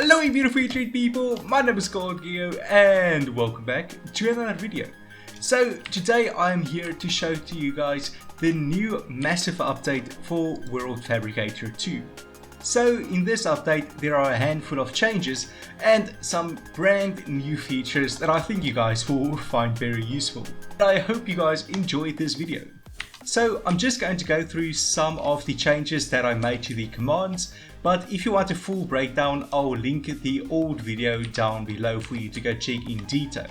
Hello you beautiful YouTube people, my name is Goggled and welcome back to another video. So today I am here to show to you guys the new massive update for World Fabricator 2. So in this update there are a handful of changes and some brand new features that I think you guys will find very useful. I hope you guys enjoyed this video. So I'm just going to go through some of the changes that I made to the commands, but if you want a full breakdown, I'll link the old video down below for you to go check in detail.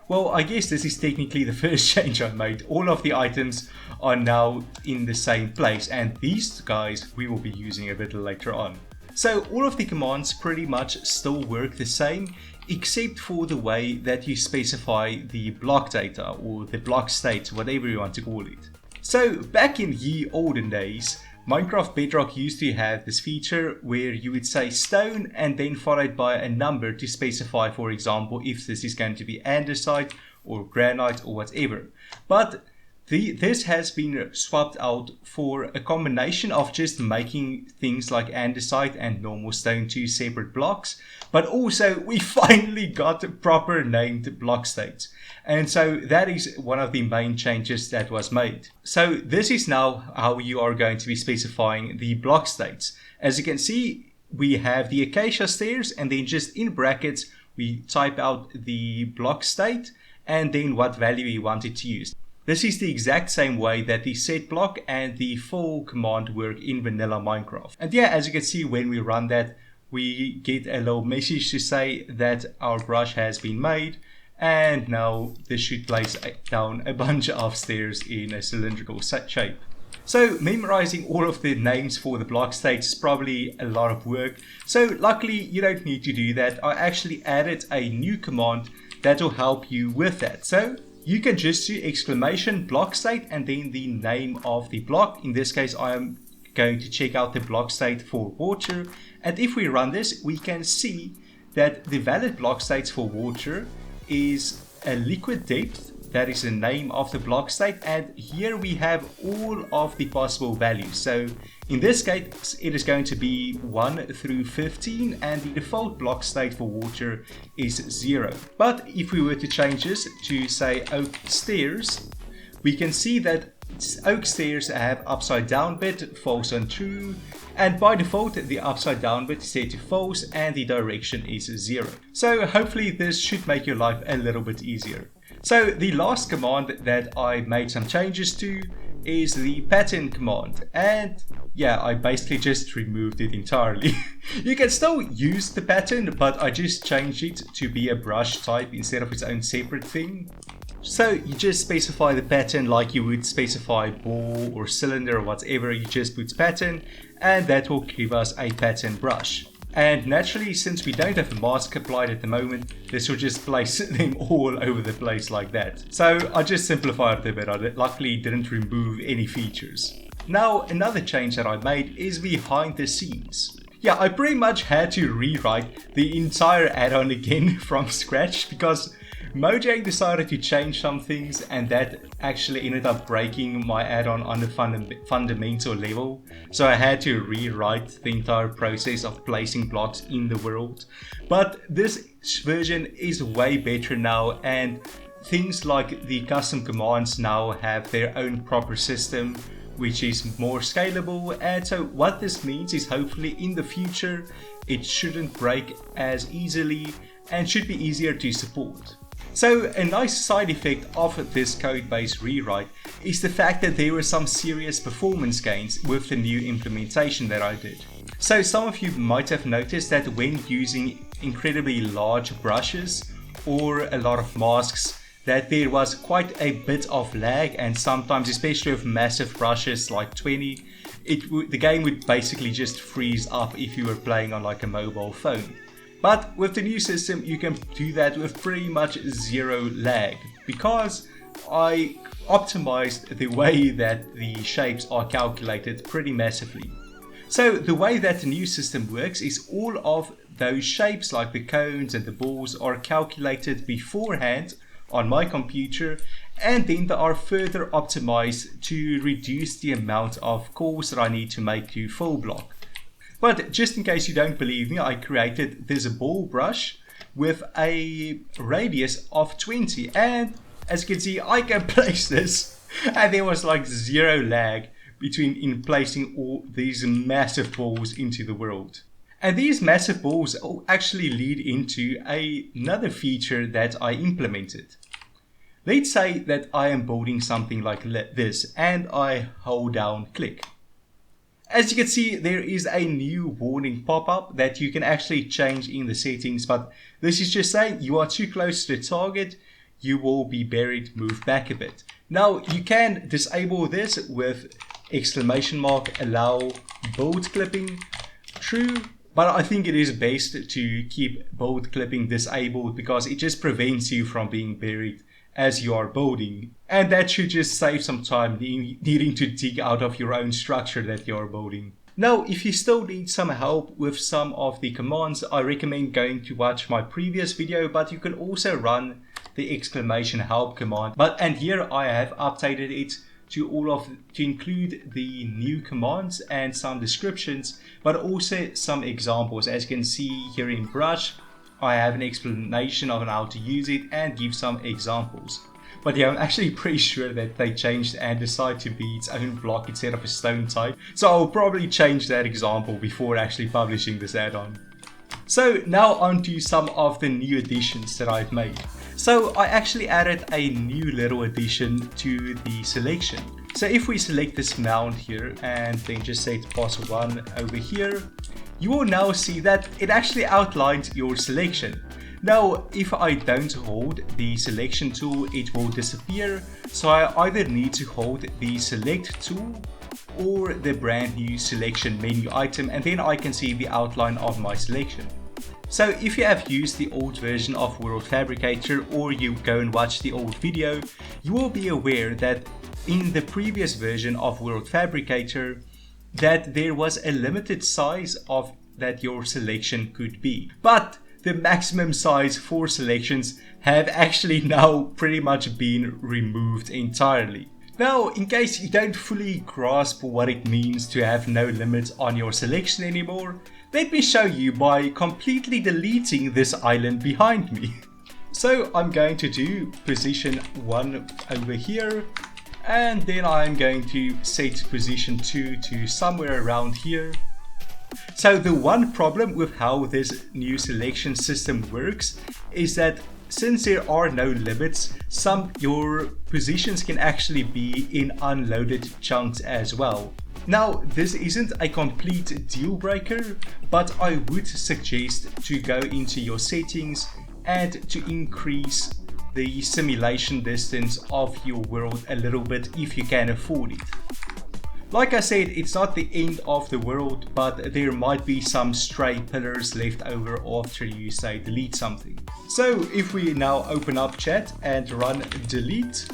Well, I guess this is technically the first change I made. All of the items are now in the same place, and these guys we will be using a bit later on. So all of the commands pretty much still work the same, except for the way that you specify the block data or the block state, whatever you want to call it. So back in ye olden days, Minecraft Bedrock used to have this feature where you would say stone and then followed by a number to specify, for example, if this is going to be andesite or granite or whatever. But this has been swapped out for a combination of just making things like andesite and normal stone two separate blocks, but also we finally got proper named block states. And so that is one of the main changes that was made. So this is now how you are going to be specifying the block states. As you can see, we have the acacia stairs, and then just in brackets we type out the block state and then what value you want it to use. This is the exact same way that the set block and the full command work in vanilla Minecraft. And yeah, as you can see, when we run that, we get a little message to say that our brush has been made. And now this should place down a bunch of stairs in a cylindrical shape. So memorizing all of the names for the block states is probably a lot of work. So luckily you don't need to do that. I actually added a new command that will help you with that. So you can just do exclamation block state and then the name of the block. In this case I am going to check out the block state for water. And if we run this, we can see that the valid block states for water is a liquid depth, that is the name of the block state, and here we have all of the possible values. So in this case it is going to be 1 through 15 and the default block state for water is 0. But if we were to change this to say oak stairs, we can see that oak stairs have upside down bit, false and true, and by default the upside down bit is set to false and the direction is 0. So hopefully this should make your life a little bit easier. So the last command that I made some changes to is the pattern command, and yeah, I basically just removed it entirely. You can still use the pattern, but I just changed it to be a brush type instead of its own separate thing. So you just specify the pattern like you would specify ball or cylinder or whatever. You just put pattern and that will give us a pattern brush. And naturally, since we don't have a mask applied at the moment, this will just place them all over the place like that. So I just simplified it a bit. I luckily didn't remove any features. Now another change that I made is behind the scenes. Yeah, I pretty much had to rewrite the entire add-on again from scratch because Mojang decided to change some things and that actually ended up breaking my add-on on the fundamental level. So I had to rewrite the entire process of placing blocks in the world. But this version is way better now, and things like the custom commands now have their own proper system, which is more scalable. And so what this means is hopefully in the future it shouldn't break as easily and should be easier to support. So a nice side effect of this code-based rewrite is the fact that there were some serious performance gains with the new implementation that I did. So some of you might have noticed that when using incredibly large brushes or a lot of masks, that there was quite a bit of lag, and sometimes, especially with massive brushes like 20, the game would basically just freeze up if you were playing on like a mobile phone. But with the new system you can do that with pretty much zero lag, because I optimized the way that the shapes are calculated pretty massively. So the way that the new system works is all of those shapes like the cones and the balls are calculated beforehand on my computer, and then they are further optimized to reduce the amount of calls that I need to make to full block. But just in case you don't believe me, I created this ball brush with a radius of 20, and as you can see, I can place this, and there was like zero lag in placing all these massive balls into the world. And these massive balls actually lead into another feature that I implemented. Let's say that I am building something like this, and I hold down click. As you can see, there is a new warning pop-up that you can actually change in the settings, but this is just saying you are too close to the target, you will be buried, move back a bit. Now you can disable this with exclamation mark allow build clipping true, but I think it is best to keep build clipping disabled because it just prevents you from being buried as you are building, and that should just save some time needing to dig out of your own structure that you are building. Now, if you still need some help with some of the commands, I recommend going to watch my previous video, but you can also run the exclamation help command. And here I have updated it to include the new commands and some descriptions, but also some examples. As you can see here in brush, I have an explanation of how to use it and give some examples. But yeah, I'm actually pretty sure that they changed and decided to be its own block instead of a stone type. So I'll probably change that example before actually publishing this add-on. So now on to some of the new additions that I've made. So I actually added a new little addition to the selection. So if we select this mount here and then just set pos 1 over here, you will now see that it actually outlines your selection. Now, if I don't hold the selection tool, it will disappear. So I either need to hold the select tool or the brand new selection menu item, and then I can see the outline of my selection. So if you have used the old version of World Fabricator, or you go and watch the old video, you will be aware that in the previous version of World Fabricator, that there was a limited size of that your selection could be. But the maximum size for selections have actually now pretty much been removed entirely. Now, in case you don't fully grasp what it means to have no limits on your selection anymore, let me show you by completely deleting this island behind me. So I'm going to do position 1 over here, and then I'm going to set position 2 to somewhere around here. So the one problem with how this new selection system works is that since there are no limits, your positions can actually be in unloaded chunks as well. Now, this isn't a complete deal breaker, but I would suggest to go into your settings and to increase the simulation distance of your world a little bit if you can afford it. Like I said, it's not the end of the world, but there might be some stray pillars left over after you say delete something. So if we now open up chat and run delete,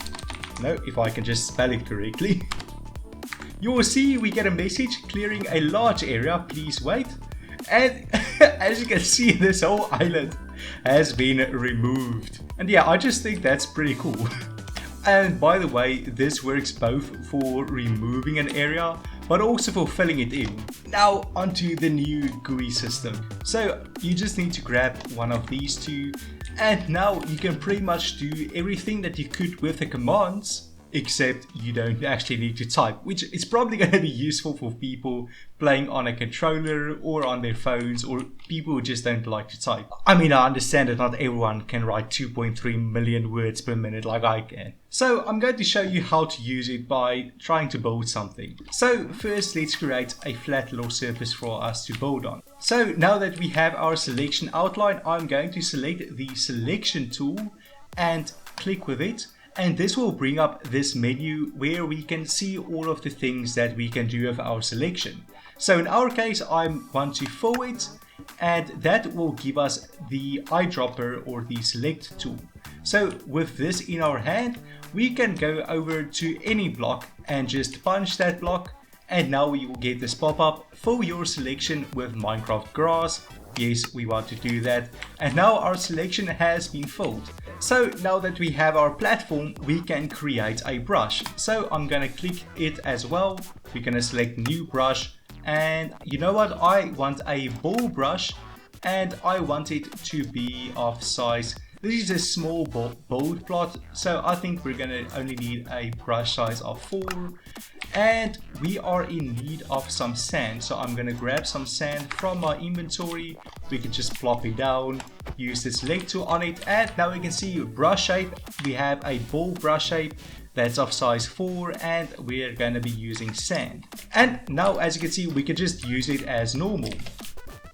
if I can just spell it correctly, you will see we get a message clearing a large area, please wait. And as you can see, this whole island has been removed. And yeah, I just think that's pretty cool. And by the way, this works both for removing an area, but also for filling it in. Now onto the new GUI system. So you just need to grab one of these two, and now you can pretty much do everything that you could with the commands, except you don't actually need to type, which is probably going to be useful for people playing on a controller or on their phones, or people who just don't like to type. I mean, I understand that not everyone can write 2.3 million words per minute like I can. So I'm going to show you how to use it by trying to build something. So first, let's create a flat little surface for us to build on. So now that we have our selection outline, I'm going to select the selection tool and click with it. And this will bring up this menu where we can see all of the things that we can do with our selection. So in our case, I want to fill it, and that will give us the eyedropper or the select tool. So with this in our hand, we can go over to any block and just punch that block, and now we will get this pop-up, fill your selection with Minecraft grass. Yes, we want to do that. And now our selection has been filled. So now that we have our platform, we can create a brush. So I'm gonna click it as well. We're gonna select new brush, And you know what, I want a ball brush and I want it to be of size. This is a small bold plot, so I think we're gonna only need a brush size of 4. And we are in need of some sand, so I'm gonna grab some sand from my inventory. We can just plop it down, use the select tool on it, and now we can see brush shape. We have a ball brush shape that's of size 4, and we're gonna be using sand. And now, as you can see, we can just use it as normal.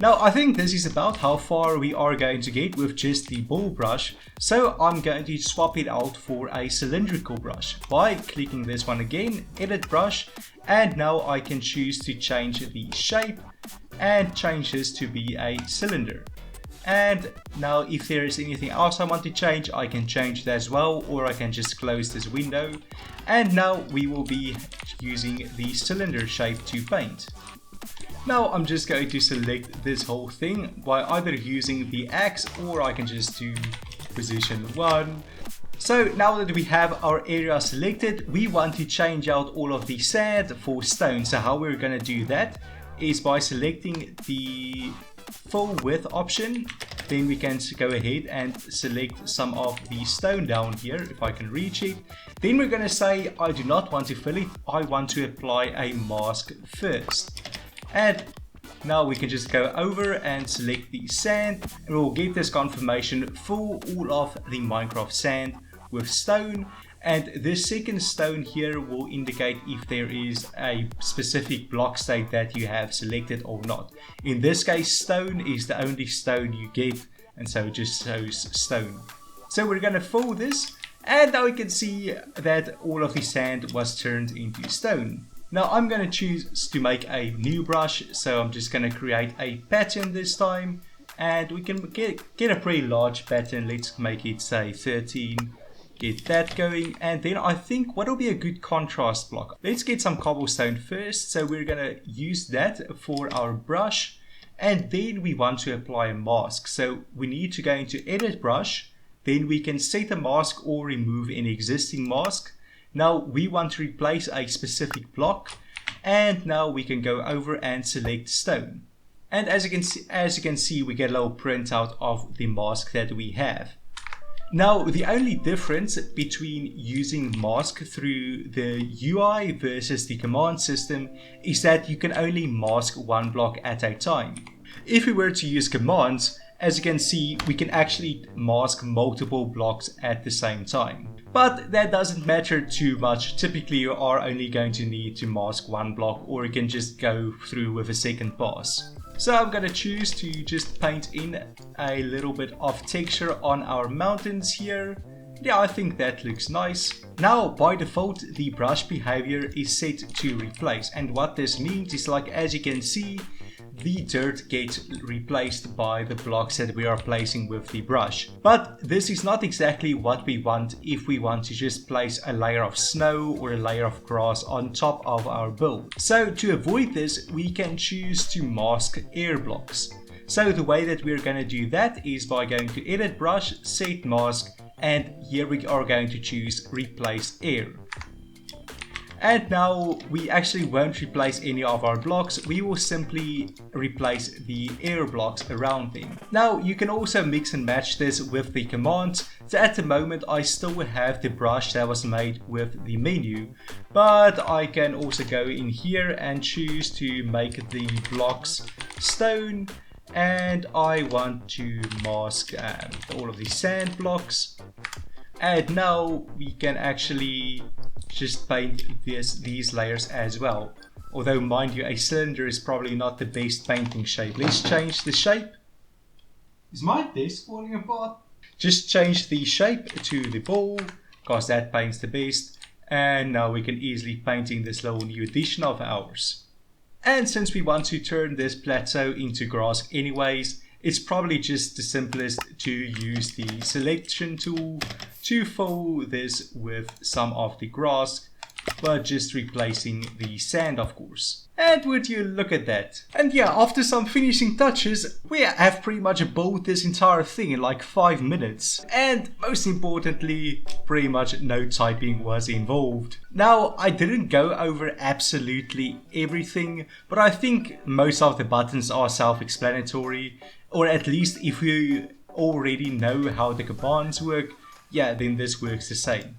Now I think this is about how far we are going to get with just the ball brush, so I'm going to swap it out for a cylindrical brush by clicking this one again, edit brush, and now I can choose to change the shape and change this to be a cylinder. And now if there is anything else I want to change, I can change that as well, or I can just close this window. And now we will be using the cylinder shape to paint. Now I'm just going to select this whole thing by either using the X, or I can just do position 1. So now that we have our area selected, we want to change out all of the sand for stone. So how we're going to do that is by selecting the full width option. Then we can go ahead and select some of the stone down here, if I can reach it. Then we're going to say I do not want to fill it, I want to apply a mask first. And now we can just go over and select the sand, and we'll get this confirmation for all of the Minecraft sand with stone. And this second stone here will indicate if there is a specific block state that you have selected or not. In this case, stone is the only stone you get, and so it just shows stone. So we're going to fill this, and now we can see that all of the sand was turned into stone. Now I'm going to choose to make a new brush, so I'm just going to create a pattern this time, and we can get a pretty large pattern. Let's make it say 13, get that going, and then I think what will be a good contrast block. Let's get some cobblestone first, so we're going to use that for our brush, and then we want to apply a mask. So we need to go into edit brush, then we can set a mask or remove an existing mask. Now we want to replace a specific block, and now we can go over and select stone. And as you can see, we get a little printout of the mask that we have. Now the only difference between using mask through the UI versus the command system is that you can only mask one block at a time. If we were to use commands, as you can see, we can actually mask multiple blocks at the same time. But that doesn't matter too much. Typically you are only going to need to mask one block, or you can just go through with a second pass. So I'm going to choose to just paint in a little bit of texture on our mountains here. Yeah, I think that looks nice. Now by default the brush behavior is set to replace, and what this means is, like, as you can see, the dirt gets replaced by the blocks that we are placing with the brush. But this is not exactly what we want if we want to just place a layer of snow or a layer of grass on top of our build. So to avoid this, we can choose to mask air blocks. So the way that we're going to do that is by going to edit brush, set mask, and here we are going to choose replace air. And now we actually won't replace any of our blocks, we will simply replace the air blocks around them. Now you can also mix and match this with the commands. So at the moment I still have the brush that was made with the menu, but I can also go in here and choose to make the blocks stone, and I want to mask all of the sand blocks. And now we can actually just paint these layers as well. Although mind you, a cylinder is probably not the best painting shape. Let's change the shape. Is my desk falling apart? Just change the shape to the ball, because that paints the best. And now we can easily paint in this little new addition of ours. And since we want to turn this plateau into grass anyways, it's probably just the simplest to use the selection tool to fill this with some of the grass. but just replacing the sand, of course. And would you look at that? And yeah, after some finishing touches, we have pretty much built this entire thing in like 5 minutes. And most importantly, pretty much no typing was involved. Now, I didn't go over absolutely everything, but I think most of the buttons are self-explanatory, or at least if you already know how the commands work, yeah, then this works the same.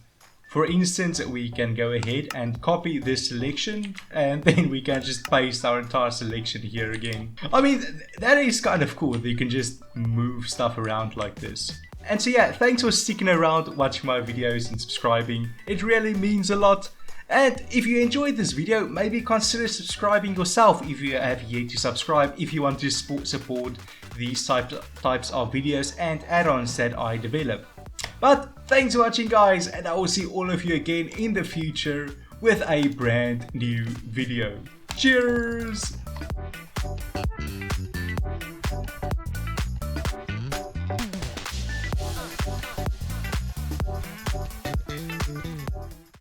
For instance, we can go ahead and copy this selection, and then we can just paste our entire selection here again. I mean, that is kind of cool that you can just move stuff around like this. And so yeah, thanks for sticking around, watching my videos and subscribing. It really means a lot. And if you enjoyed this video, maybe consider subscribing yourself if you have yet to subscribe, if you want to support these types of videos and add-ons that I develop. But thanks for watching, guys, and I will see all of you again in the future with a brand new video. Cheers!